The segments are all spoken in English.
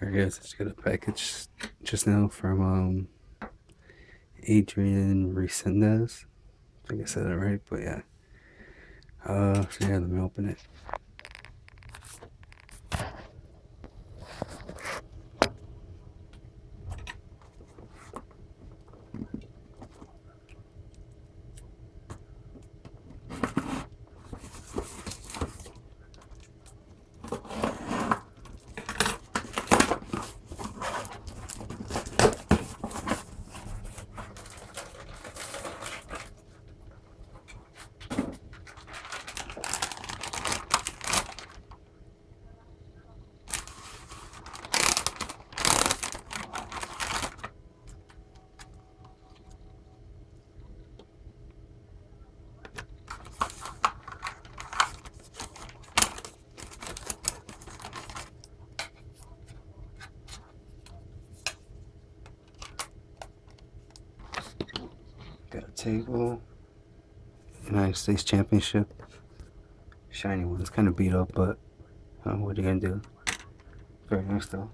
Alright guys, I just got a package just now from Adrian Resendiz. I think I said that right, but yeah. So yeah, let me open it. Got a table, United States Championship, shiny one. It's kind of beat up, but what are you gonna do? Very nice though.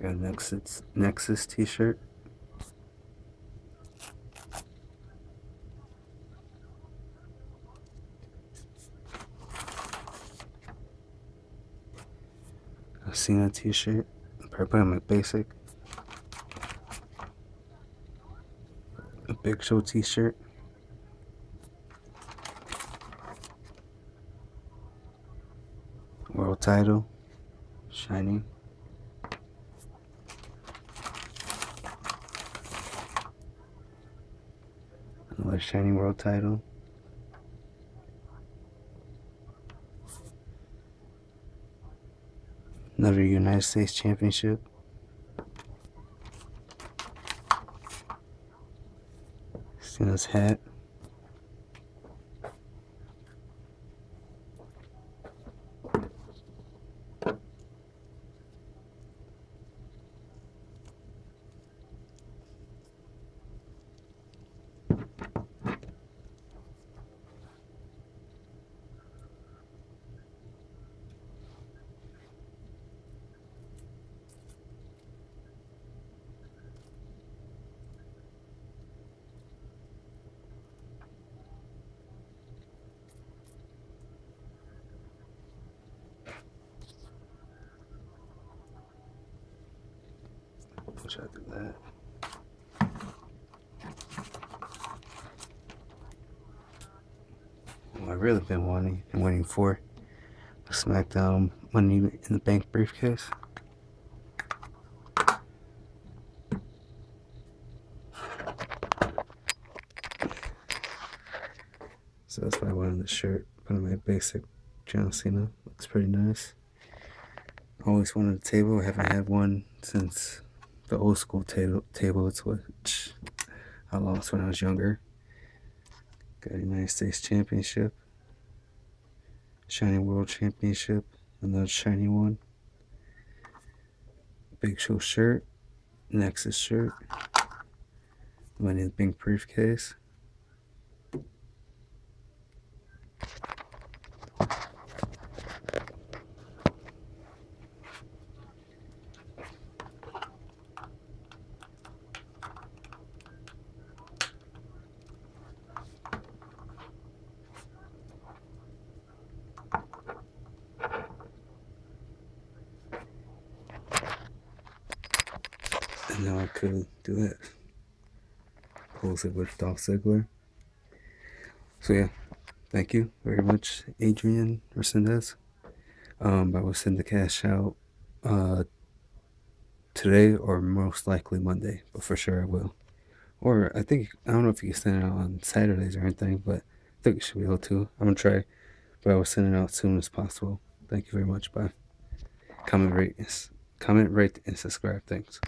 Got a Nexus t-shirt. A Cena t-shirt. Probably my basic. A Big Show t-shirt. World title. Shiny. Another shiny world title. Another United States Championship. Cena's hat. Push out through that. What I've really been wanting and waiting for the SmackDown Money in the Bank briefcase. So that's why I wanted the shirt. Put on my basic John Cena. Looks pretty nice. Always wanted a table. I haven't had one since the old school tablets, which I lost when I was younger. Got a United States Championship, Shiny World Championship, another shiny one, Big Show shirt, Nexus shirt, Money in the Bank briefcase. And now I could do that. Close it with Dolph Ziggler. So yeah, thank you very much, Adrian Resendiz. I will send the cash out today or most likely Monday, but for sure I will. Or I don't know if you can send it out on Saturdays or anything, but I think you should be able to. I'm gonna try, but I will send it out as soon as possible. Thank you very much. Bye. Comment, rate, and subscribe. Thanks.